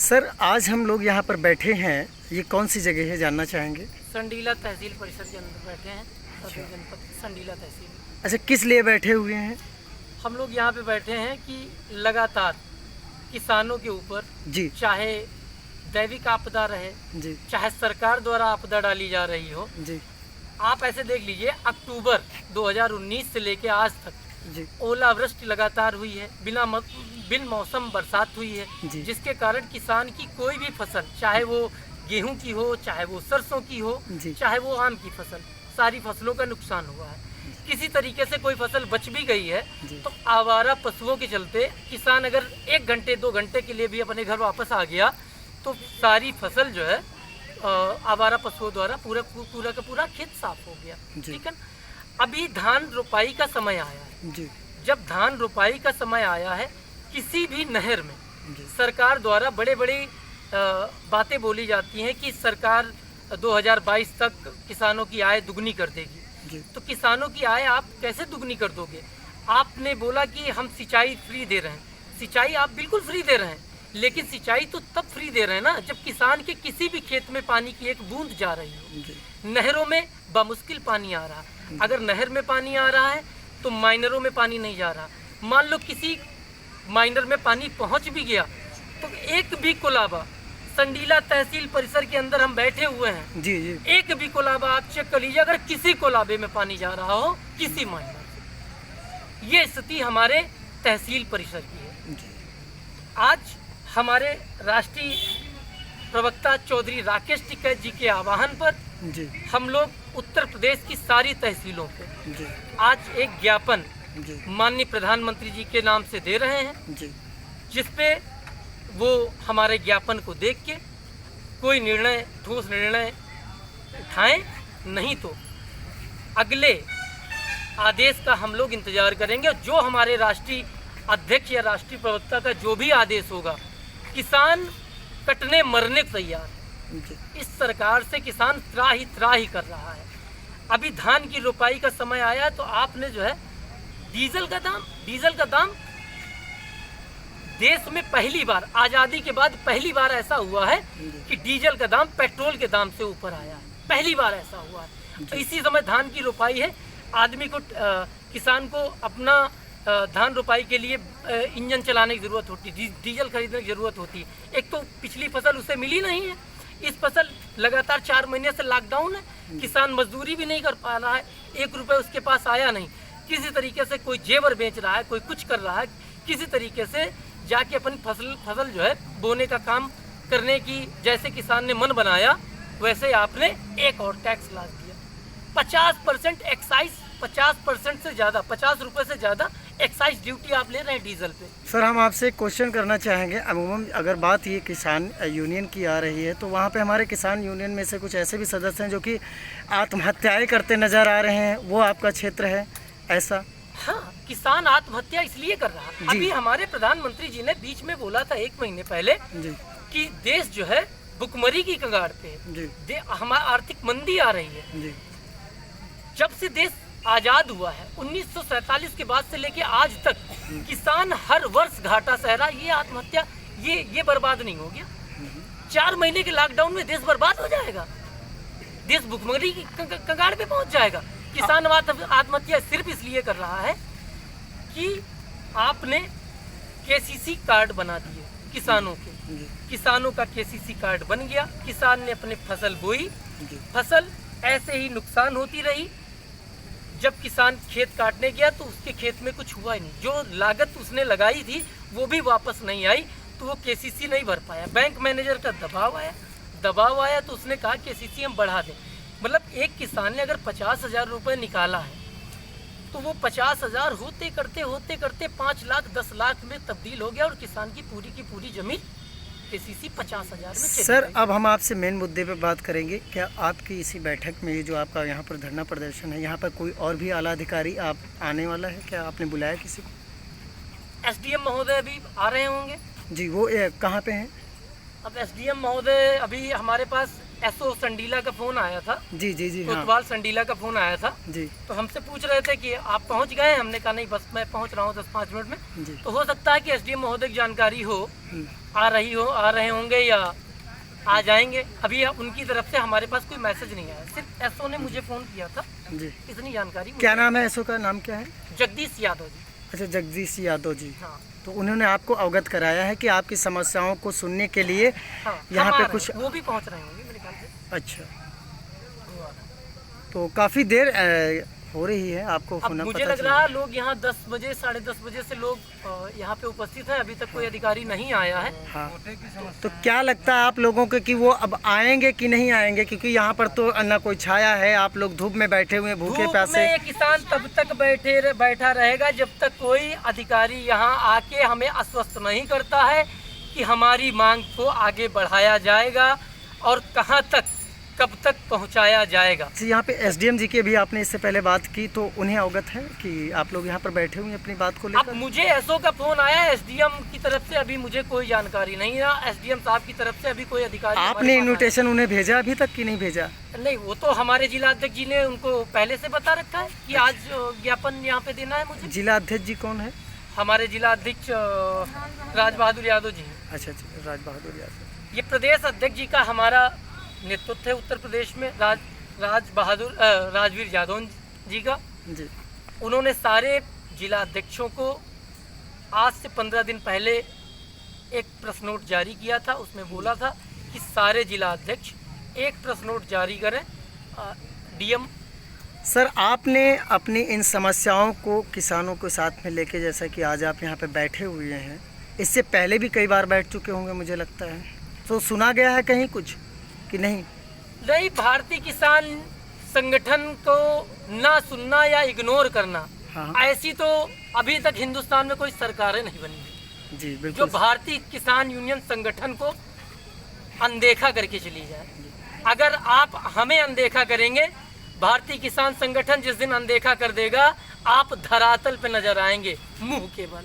Sir आज हम लोग यहाँ पर बैठे हैं, ये कौन सी जगह है जानना चाहेंगे? संडीला तहसील परिषद के अंदर बैठे हैं। सदर जनपद संडीला तहसील। अच्छा, किस लिए बैठे हुए हैं? हम लोग यहाँ पे बैठे हैं कि लगातार किसानों के ऊपर जी चाहे दैविक आपदा रहे, जी चाहे सरकार द्वारा आपदा डाली जा रही हो। जी आप ऐसे देख लीजिए, अक्टूबर 2019 से लेके आज तक जी ओलावृष्टि लगातार हुई है, बिन मौसम बरसात हुई है, जी जिसके कारण किसान की कोई भी फसल, चाहे वो गेहूं की हो, चाहे वो सरसों की हो, जी। चाहे वो आम की फसल, सारी फसलों का नुकसान हुआ है। किसी तरीके से कोई फसल बच भी गई है जी। तो आवारा पशुओं के चलते किसान अगर 1 घंटे 2 घंटे के लिए भी अपने घर वापस आ गया तो सारी फसल जो है आवारा पशुओं द्वारा पूरा का पूरा खेत साफ हो गया। जी। ठीक है। अभी धान रोपाई का समय आया है। जी जब धान रोपाई का समय आया है, किसी भी नहर में जी सरकार द्वारा बड़े बातें बोली जाती हैं कि सरकार 2022 तक किसानों की आय दुगनी कर देगी। जी तो किसानों की आय आप कैसे दुगनी कर दोगे? आपने बोला कि हम सिंचाई फ्री दे रहे हैं। सिंचाई आप बिल्कुल फ्री दे रहे हैं, लेकिन सिंचाई तो तब फ्री दे रहे हैं ना जब किसान के किसी भी खेत में पानी की एक बूंद जा रही हो। जी नहरों में बामुश्किल पानी आ रहा है। अगर नहर में पानी आ रहा है तो माइनरों में पानी नहीं जा रहा। मान लो किसी माइनर में पानी पहुंच भी गया तो एक भी कोलाबा, संडीला तहसील परिसर के अंदर हम बैठे हुए हैं, जी जी एक भी कोलाबा आप चेक कर लीजिए, अगर किसी कोलाबे में पानी जा रहा हो किसी माइनर से। ये स्थिति हमारे तहसील परिसर की है। जी आज हमारे राष्ट्रीय प्रवक्ता चौधरी राकेश टिकैत जी के आह्वान पर जी हम लोग उत्तर प्रदेश की सारी तहसीलों पे जी आज एक ज्ञापन जी माननीय प्रधानमंत्री जी के नाम से दे रहे हैं, जी जिसपे वो हमारे ज्ञापन को देख के कोई ठोस निर्णय उठाएं, नहीं तो अगले आदेश का हम लोग इंतजार करेंगे। जो हमारे राष्ट्रीय अध्यक्ष या राष्ट्रीय प्रवक्ता का जो भी आदेश होगा, किसान कटने मरने को तैयार है। जी इस सरकार से किसान त्राही कर रहा है। अभी धान की रोपाई का समय आया तो आपने जो है डीजल का दाम देश में पहली बार, आज़ादी के बाद पहली बार ऐसा हुआ है कि डीजल का दाम पेट्रोल के दाम से ऊपर आया है। पहली बार ऐसा हुआ है। तो इसी समय धान की रोपाई है। आदमी को किसान को अपना धान रोपाई के लिए इंजन चलाने की ज़रूरत होती है, डीजल खरीदने की ज़रूरत होती है। एक तो पिछली फसल उसे मिली नहीं है, इस फसल लगातार 4 महीने से लॉकडाउन है, किसान मजदूरी भी नहीं कर पा रहा है, 1 रुपये उसके पास आया नहीं। किसी तरीके से कोई जेवर बेच रहा है, कोई कुछ कर रहा है, किसी तरीके से जाके अपनी फसल जो है बोने का काम करने की जैसे किसान ने मन बनाया, वैसे आपने एक और टैक्स ला दिया। 50% एक्साइज, 50% से ज़्यादा, 50 रुपये से ज़्यादा एक्साइज ड्यूटी आप ले रहे हैं डीजल पे। सर हम आपसे एक क्वेश्चन करना चाहेंगे। अमूमन अगर बात ये किसान यूनियन की आ रही है तो वहाँ पे हमारे किसान यूनियन में से कुछ ऐसे भी सदस्य हैं जो कि आत्महत्याएं करते नज़र आ रहे हैं, वो आपका क्षेत्र है ऐसा? हाँ, किसान आत्महत्या इसलिए कर रहा है। अभी हमारे प्रधानमंत्री जी ने बीच में बोला था 1 महीने पहले जी कि देश जो है भुखमरी की कगार पे है, जी हमारी आर्थिक मंदी आ रही है। जी जब से देश आज़ाद हुआ है 1947 के बाद से लेके आज तक किसान हर वर्ष घाटा सह रहा। ये आत्महत्या, ये बर्बाद नहीं हो गया? 4 महीने के लॉकडाउन में देश बर्बाद हो जाएगा, देश भुखमरी की कगार पे पहुंच जाएगा। किसान आत्महत्या सिर्फ इसलिए कर रहा है कि आपने केसीसी कार्ड बना दिए किसानों के। किसानों का केसीसी कार्ड बन गया, किसान ने अपनी फसल बोई, फसल ऐसे ही नुकसान होती रही। जब किसान खेत काटने गया तो उसके खेत में कुछ हुआ ही नहीं, जो लागत उसने लगाई थी वो भी वापस नहीं आई, तो वो केसीसी नहीं भर पाया। बैंक मैनेजर का दबाव आया तो उसने कहा केसीसी हम बढ़ा दें। मतलब एक किसान ने अगर 50,000 रुपये निकाला है तो वो 50,000 होते करते 5 लाख 10 लाख में तब्दील हो गया और किसान की पूरी जमीन केसीसी 50,000 में चली सर गई। अब हम आपसे मेन मुद्दे पे बात करेंगे। क्या आपकी इसी बैठक में ये जो आपका यहाँ पर धरना प्रदर्शन है, यहाँ पर कोई और भी आला अधिकारी आप आने वाला है? क्या आपने बुलाया किसी को? एसडीएम महोदय अभी आ रहे होंगे। जी वो कहाँ पे हैं? अब एसडीएम महोदय अभी हमारे पास एसओ संडीला का फोन आया था, जी जी जी हाँ कोतवाल संडीला का फोन आया था। जी तो हमसे पूछ रहे थे कि आप पहुंच गए हैं। हमने कहा नहीं, बस मैं पहुंच रहा हूँ 10-5 मिनट में। जी तो हो सकता है कि एसडीएम महोदय की जानकारी हो, हम्म, आ रहे होंगे या आ जाएंगे। अभी उनकी तरफ से हमारे पास कोई मैसेज नहीं आया, सिर्फ एसओ ने मुझे फ़ोन किया था, जी। इतनी जानकारी मुझे। क्या नाम है एसओ का? नाम क्या है? जगदीश यादव जी। अच्छा, जगदीश यादव जी। हाँ तो उन्होंने आपको अवगत कराया है कि आपकी समस्याओं को सुनने के लिए हाँ, यहाँ हम आ पे रहे कुछ। हैं। वो भी पहुंच रहे होंगे मेरे ख्याल से। अच्छा, वो आ रहे हैं। तो काफ़ी देर हो रही है आपको अब होना मुझे पता लग चला। रहा है लोग यहाँ 10 बजे 10:30 बजे से लोग यहाँ पे उपस्थित हैं। अभी तक कोई अधिकारी नहीं आया है। हाँ, तो क्या लगता है आप लोगों को कि वो अब आएंगे कि नहीं आएंगे? क्योंकि यहाँ पर तो ना कोई छाया है, आप लोग धूप में बैठे हुए हैं, भूखे धूप प्यासे। में ये किसान तब तक बैठा रहेगा जब तक कोई अधिकारी यहाँ आके हमें आश्वस्त नहीं करता है कि हमारी मांग को आगे बढ़ाया जाएगा और कहाँ तक, कब तक पहुँचाया जाएगा। जी, यहाँ पे एसडीएम जी की भी आपने इससे पहले बात की, तो उन्हें अवगत है कि आप लोग यहाँ पर बैठे हुए हैं अपनी बात को अब लेकर? मुझे एसओ का फोन आया, एसडीएम की तरफ से अभी मुझे कोई जानकारी नहीं है। एसडीएम साहब की तरफ से अभी कोई अधिकारी हमारे आपने पास इन्विटेशन उन्हें भेजा अभी तक कि नहीं भेजा? आया नहीं। वो तो हमारे जिला अध्यक्ष जी ने उनको पहले से बता रखा है कि आज ज्ञापन यहाँ पे देना है मुझे। जिला अध्यक्ष जी कौन है? हमारे जिला अध्यक्ष राज बहादुर यादव जी हैं। अच्छा अच्छा, राज बहादुर यादव। ये प्रदेश अध्यक्ष जी का हमारा नेतृत्व है उत्तर प्रदेश में, राजवीर यादव जी का। जी उन्होंने सारे जिला अध्यक्षों को आज से 15 दिन पहले एक प्रेस नोट जारी किया था। उसमें बोला था कि सारे जिला अध्यक्ष एक प्रेस नोट जारी करें। डीएम सर, आपने अपनी इन समस्याओं को किसानों को साथ में लेके, जैसा कि आज आप यहाँ पे बैठे हुए हैं, इससे पहले भी कई बार बैठ चुके होंगे मुझे लगता है, तो सुना गया है कहीं कुछ कि नहीं? नहीं, भारतीय किसान संगठन को ना सुनना या इग्नोर करना, हाँ ऐसी तो अभी तक हिंदुस्तान में कोई सरकारें नहीं बनी जी, जो बिल्कुल। भारतीय किसान यूनियन संगठन को अनदेखा करके चली जाए। अगर आप हमें अनदेखा करेंगे, भारतीय किसान संगठन जिस दिन अनदेखा कर देगा, आप धरातल पे नजर आएंगे, मुंह के बल।